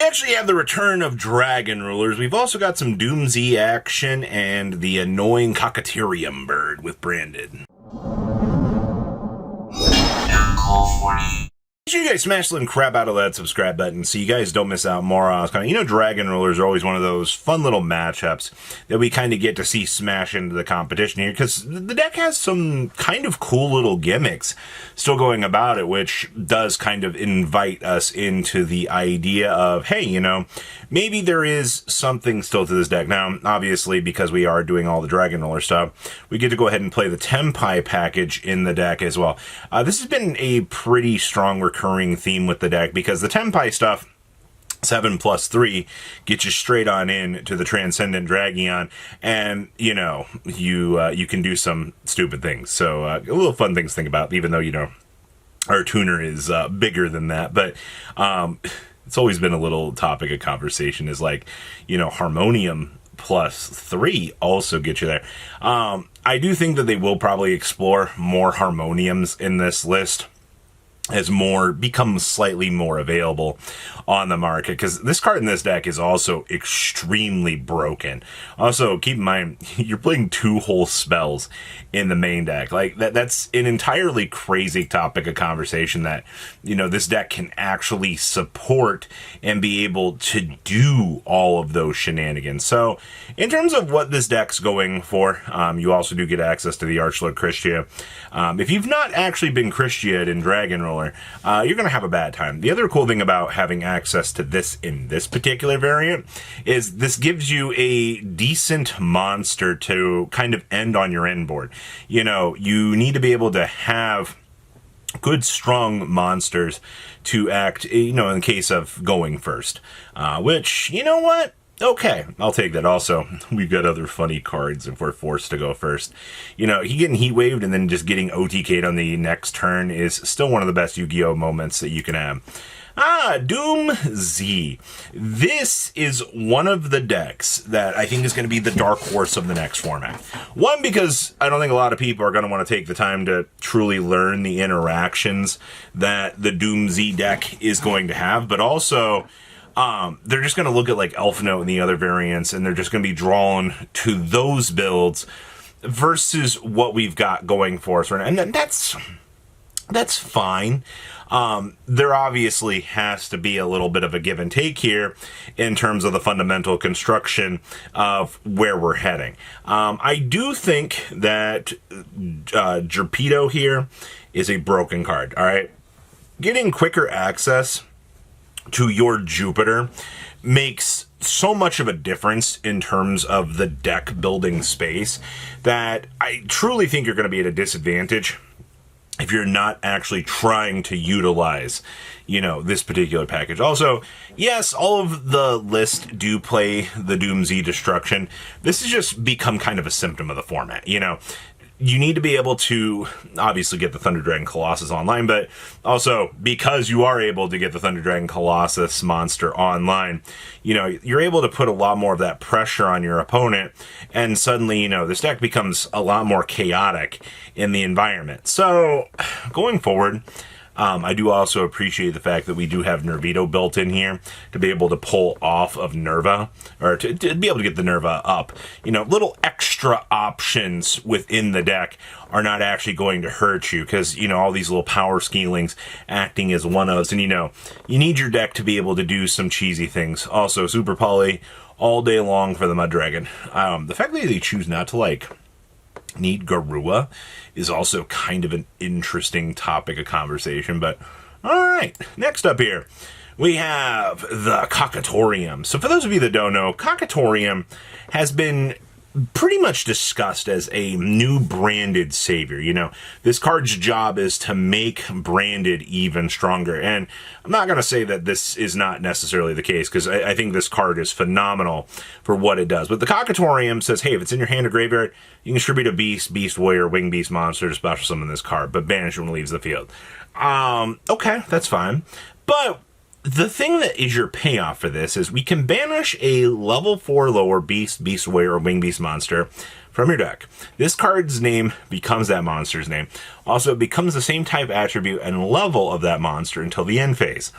Actually have the return of Dragon Rulers. We've also got some Doomsday action and the annoying Cocatorium bird with Branded. Make sure you guys smash the little crap out of that subscribe button so you guys don't miss out more on kind of, Dragon Rulers are always one of those fun little matchups that we kind of get to see smash into the competition here, because the deck has some kind of cool little gimmicks still going about it, which does kind of invite us into the idea of, hey, maybe there is something still to this deck. Now, obviously, because we are doing all the Dragon Roller stuff, we get to go ahead and play the Tempai package in the deck as well. This has been a pretty strong recurring theme with the deck, because the Tempai stuff, 7+3, gets you straight on in to the Transcendent Dragion, and you can do some stupid things. So a little fun things to think about, even though our tuner is bigger than that. But it's always been a little topic of conversation, is like, Harmonium +3 also get you there. I do think that they will probably explore more Harmoniums in this list as more becomes slightly more available on the market, because this card in this deck is also extremely broken. Also, keep in mind, you're playing 2 whole spells in the main deck. Like, that's an entirely crazy topic of conversation that, this deck can actually support and be able to do all of those shenanigans. So, in terms of what this deck's going for, you also do get access to the Archlord Christia. If you've not actually been Christia'd in Dragon Roller, you're going to have a bad time. The other cool thing about having access to this in this particular variant is this gives you a decent monster to kind of end on your end board. You need to be able to have good, strong monsters to act, in case of going first. Which, what? Okay, I'll take that. Also, we've got other funny cards if we're forced to go first. He getting heat waved and then just getting OTK'd on the next turn is still one of the best Yu-Gi-Oh! Moments that you can have. Doomz. This is one of the decks that I think is going to be the dark horse of the next format. One, because I don't think a lot of people are going to want to take the time to truly learn the interactions that the Doomz deck is going to have, but also they're just going to look at like Elf Note and the other variants, and they're just going to be drawn to those builds versus what we've got going for us right now. And that's fine. There obviously has to be a little bit of a give and take here in terms of the fundamental construction of where we're heading. I do think that Jerpedo here is a broken card, all right? Getting quicker access to your Jupiter makes so much of a difference in terms of the deck building space that I truly think you're going to be at a disadvantage if you're not actually trying to utilize, this particular package. Also, yes, all of the list do play the Doomsday Destruction. This has just become kind of a symptom of the format, You need to be able to obviously get the Thunder Dragon Colossus online, but also because you are able to get the Thunder Dragon Colossus monster online, you're able to put a lot more of that pressure on your opponent, and suddenly, this deck becomes a lot more chaotic in the environment. So, going forward, I do also appreciate the fact that we do have Nervito built in here to be able to pull off of Nerva, or to be able to get the Nerva up. Little extra options within the deck are not actually going to hurt you, because, all these little power scalings acting as one-ofs, and you need your deck to be able to do some cheesy things. Also, Super Poly all day long for the Mud Dragon. The fact that they choose not to, need Garua is also kind of an interesting topic of conversation, but alright, next up here, we have the Cocatorium. So for those of you that don't know, Cocatorium has been pretty much discussed as a new branded savior. This card's job is to make branded even stronger. And I'm not going to say that this is not necessarily the case, because I think this card is phenomenal for what it does. But the Cocatorium says, hey, if it's in your hand or graveyard, you can distribute a beast, beast warrior, wing beast monster to special summon this card, but banish when it leaves the field. Okay, that's fine. But the thing that is your payoff for this is we can banish a level 4 lower beast, beast warrior, or wing beast monster from your deck. This card's name becomes that monster's name. Also, it becomes the same type, attribute, and level of that monster until the end phase.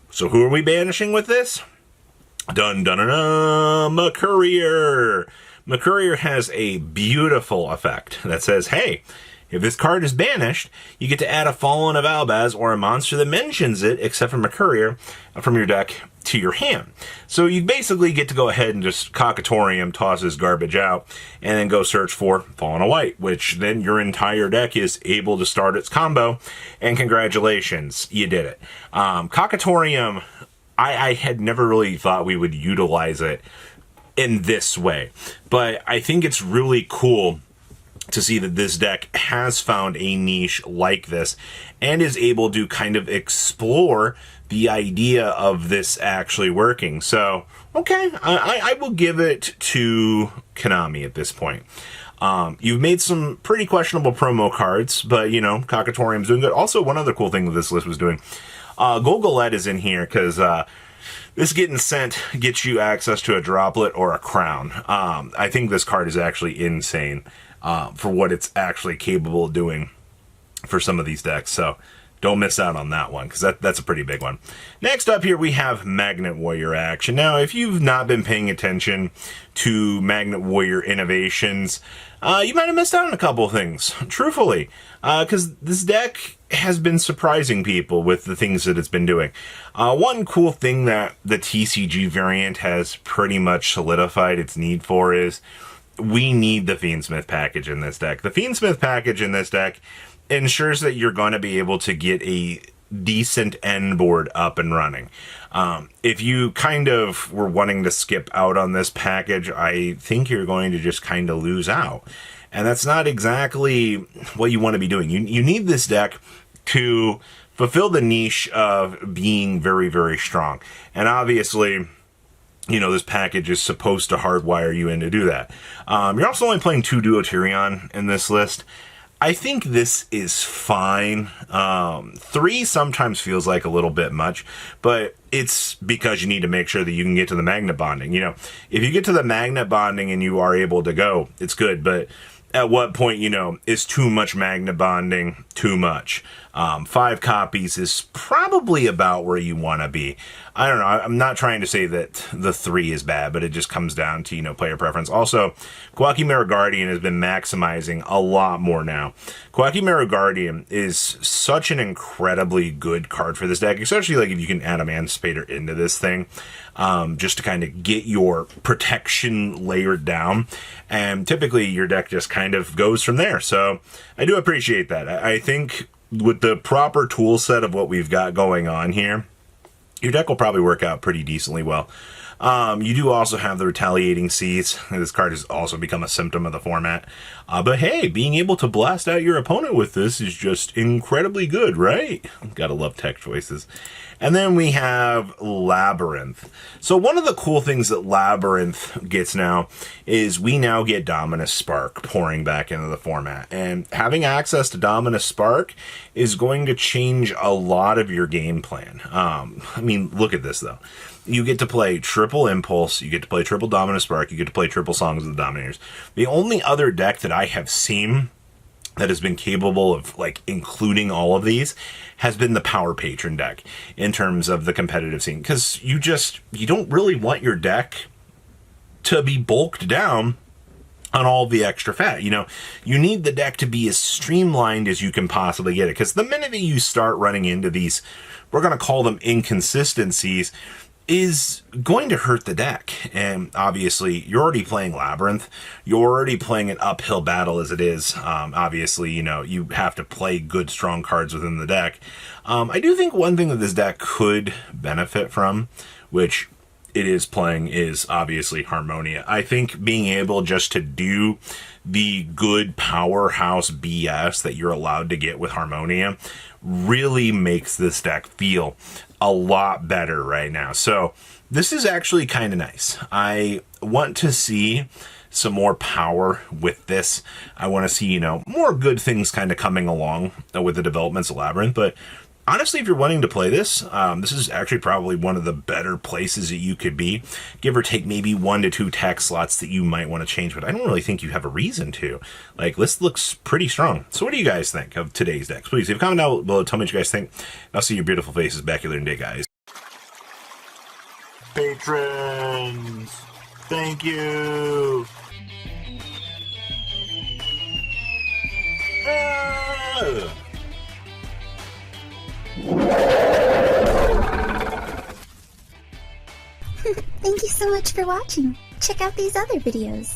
So who are we banishing with this? Dun dun dun dun, McCourier. McCourier has a beautiful effect that says, hey, if this card is banished, you get to add a Fallen of Albaz or a monster that mentions it, except for McCourier, from your deck to your hand. So you basically get to go ahead and just Cocatorium, toss his garbage out, and then go search for Fallen of White, which then your entire deck is able to start its combo, and congratulations, you did it. Cocatorium, I had never really thought we would utilize it in this way, but I think it's really cool to see that this deck has found a niche like this and is able to kind of explore the idea of this actually working. So, okay, I will give it to Konami at this point. You've made some pretty questionable promo cards, but, you know, Cocatorium's doing good. Also, one other cool thing that this list was doing, Golgolette is in here because this getting sent gets you access to a droplet or a crown. I think this card is actually insane for what it's actually capable of doing for some of these decks. So don't miss out on that one, because that's a pretty big one. Next up here, we have Magnet Warrior action. Now, if you've not been paying attention to Magnet Warrior innovations, you might have missed out on a couple of things, truthfully, because this deck has been surprising people with the things that it's been doing. One cool thing that the TCG variant has pretty much solidified its need for is we need the Fiendsmith package in this deck. The Fiendsmith package in this deck ensures that you're going to be able to get a decent end board up and running. If you kind of were wanting to skip out on this package, I think you're going to just kind of lose out. And that's not exactly what you want to be doing. You need this deck to fulfill the niche of being very, very strong. And obviously, you know, this package is supposed to hardwire you in to do that. You're also only playing 2 Duotyrion in this list. I think this is fine. 3 sometimes feels like a little bit much, but it's because you need to make sure that you can get to the magnet bonding. You know, if you get to the magnet bonding and you are able to go, it's good, but at what point, you know, is too much magnet bonding too much? 5 copies is probably about where you want to be. I don't know. I'm not trying to say that the 3 is bad, but it just comes down to, you know, player preference. Also, Cocatorium Guardian has been maximizing a lot more now. Cocatorium Guardian is such an incredibly good card for this deck, especially like if you can add a Emancipator into this thing, just to kind of get your protection layered down. And typically your deck just kind of goes from there. So I do appreciate that. I think with the proper tool set of what we've got going on here, your deck will probably work out pretty decently well. You do also have the Retaliating Seas. This card has also become a symptom of the format. But hey, being able to blast out your opponent with this is just incredibly good, right? Gotta love tech choices. And then we have Labyrinth. So one of the cool things that Labyrinth gets now is we now get Dominus Spark pouring back into the format. And having access to Dominus Spark is going to change a lot of your game plan. I mean, look at this, though. You get to play triple Impulse, you get to play triple Dominus Spark, you get to play triple Songs of the Dominators. The only other deck that I have seen that has been capable of, like, including all of these has been the Power Patron deck in terms of the competitive scene. Because you don't really want your deck to be bulked down on all the extra fat. You know, you need the deck to be as streamlined as you can possibly get it. Because the minute that you start running into these, we're going to call them inconsistencies, is going to hurt the deck. And obviously, you're already playing Labyrinth. You're already playing an uphill battle as it is. Obviously, you know, you have to play good, strong cards within the deck. I do think one thing that this deck could benefit from, which it is playing, is obviously Harmonia. I think being able just to do the good powerhouse BS that you're allowed to get with Harmonia really makes this deck feel a lot better right now. So this is actually kind of nice. I want to see some more power with this. I want to see, you know, more good things kind of coming along with the developments of Labyrinth. But honestly, if you're wanting to play this, this is actually probably one of the better places that you could be. Give or take maybe 1 to 2 tech slots that you might want to change, but I don't really think you have a reason to. Like, this looks pretty strong. So what do you guys think of today's decks? Please leave a comment down below. Tell me what you guys think. I'll see your beautiful faces back here later today, guys. Patrons, thank you. Thank you so much for watching. Check out these other videos.